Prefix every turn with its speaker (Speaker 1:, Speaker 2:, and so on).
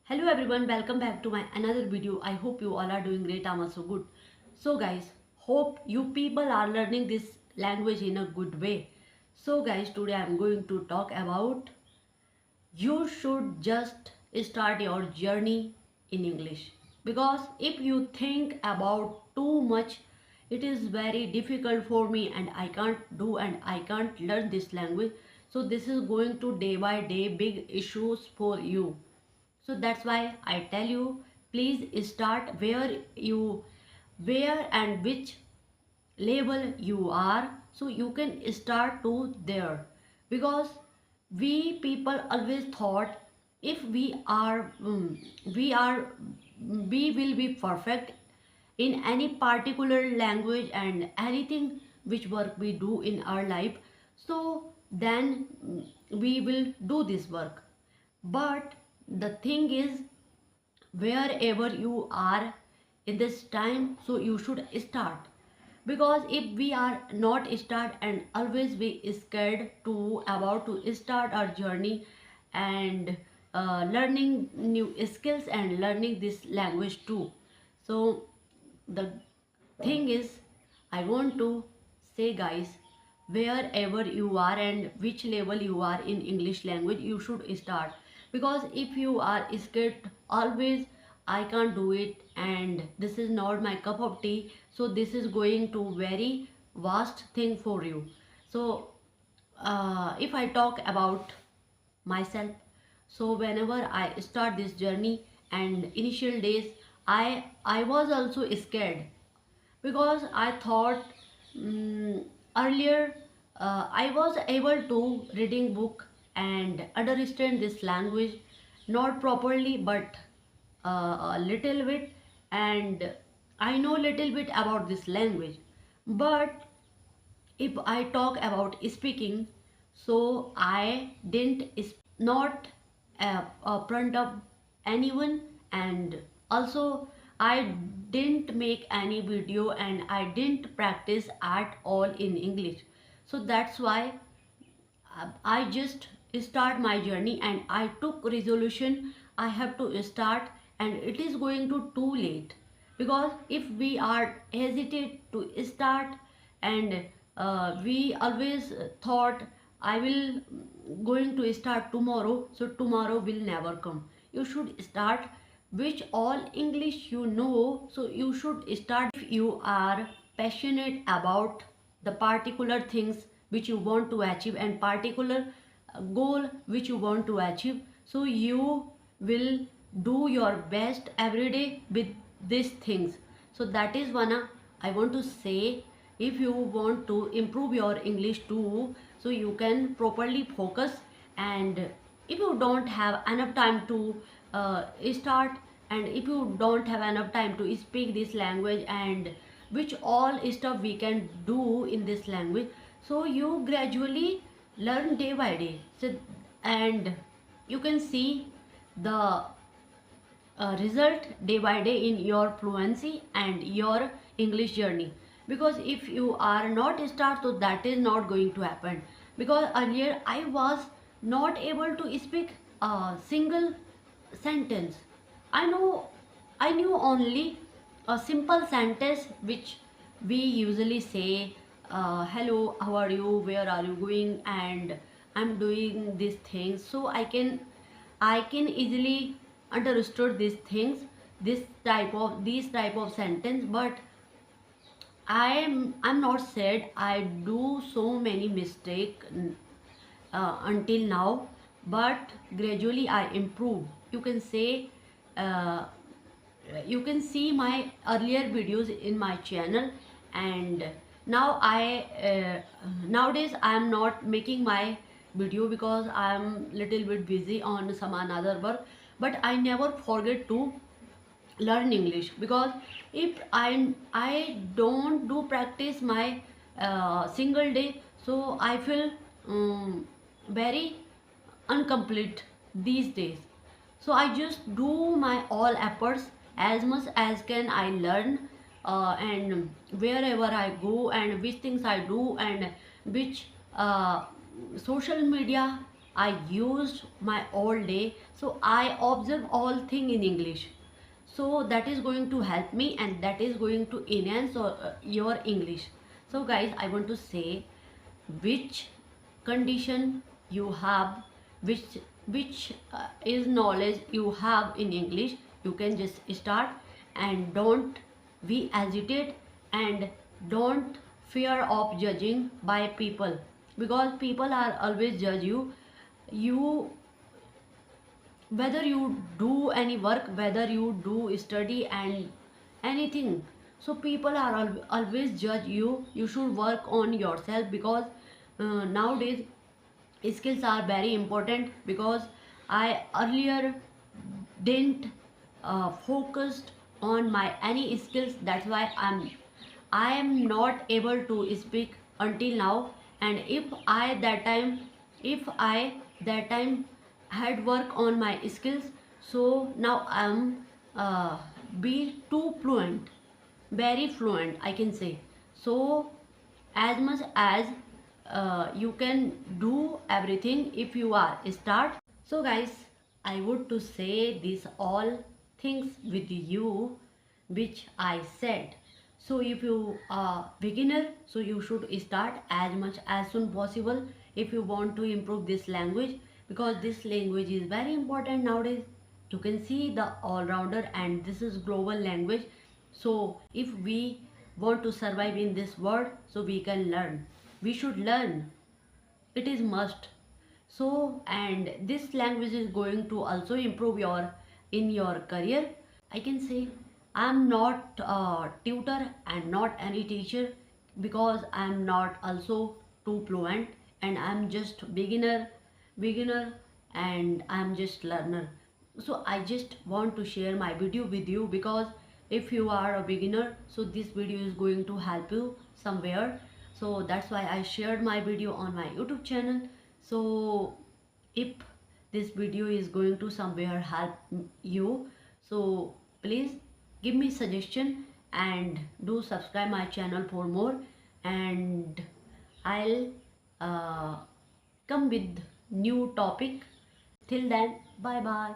Speaker 1: Hello everyone, welcome back to my another video. I hope you all are doing great. I'm also good. So guys, hope you people are learning this language in a good way. So guys, today I'm going to talk about you should just start your journey in English, because if you think about too much, it is very difficult for me and I can't do and I can't learn this language. So this is going to day by day big issues for you. So that's why I tell you, please start where and which level you are, so you can start to there. Because we people always thought if we will be perfect in any particular language and anything which work we do in our life, so then we will do this work. But the thing is, wherever you are in this time, so you should start. Because if we are not start and always be scared to about to start our journey and learning new skills and learning this language too. So the thing is, I want to say guys, wherever you are and which level you are in English language, you should start. Because if you are scared always, I can't do it and this is not my cup of tea, so this is going to very vast thing for you. So if I talk about myself, so whenever I start this journey and initial days, I was also scared. Because I thought, earlier I was able to reading book and understand this language, not properly but a little bit, and I know little bit about this language. But if I talk about speaking, so I didn't not front of anyone, and also I didn't make any video and I didn't practice at all in English. So that's why I just start my journey and I took resolution I have to start, and it is going to too late. Because if we are hesitate to start and we always thought I will going to start tomorrow, so tomorrow will never come. You should start which all English you know, so you should start. If you are passionate about the particular things which you want to achieve and particular goal which you want to achieve, so you will do your best every day with these things. So that is one I want to say. If you want to improve your English too, so you can properly focus. And if you don't have enough time to start, and if you don't have enough time to speak this language and which all stuff we can do in this language, so you gradually learn day by day. So and you can see the result day by day in your fluency and your English journey. Because if you are not start, so that is not going to happen. Because earlier I was not able to speak a single sentence. I know, I knew only a simple sentence which we usually say, hello, how are you, where are you going, and I'm doing these things. So I can easily understood these things, these type of sentence. But I'm not said I do so many mistake until now. But gradually I improve. You can say, uh, you can see my earlier videos in my channel. And now nowadays I am not making my video because I am little bit busy on some another work. But I never forget to learn English. Because if I don't do practice my single day, so I feel very incomplete these days. So I just do my all efforts as much as can I learn, and wherever I go and which things I do and which social media I used my all day, so I observe all thing in English. So that is going to help me, and that is going to enhance your English. So guys, I want to say, which condition you have, which is knowledge you have in English, you can just start. And don't be hesitate, and don't fear of judging by people, because people are always judge you. You, whether you do any work, whether you do study and anything, so people are always judge you. You should work on yourself, because nowadays skills are very important. Because I earlier didn't focused on my any skills, that's why I am not able to speak until now. And if I that time had work on my skills, so now I'm uh, be too fluent, very fluent, I can say. So as much as you can do everything if you are start. So guys, I would to say this all things with you which I said. So if you are beginner, so you should start as much as soon possible if you want to improve this language, because this language is very important nowadays. You can see the all-rounder, and this is global language. So if we want to survive in this world, so we can learn, we should learn, it is must. So, and this language is going to also improve your in your career. I can say I'm not a tutor and not any teacher, because I'm not also too fluent, and I'm just beginner, and I'm just learner. So I just want to share my video with you, because if you are a beginner, so this video is going to help you somewhere. So that's why I shared my video on my YouTube channel. So if this video is going to somewhere help you, so please give me suggestion and do subscribe my channel for more. And I'll come with new topic. Till then, bye bye.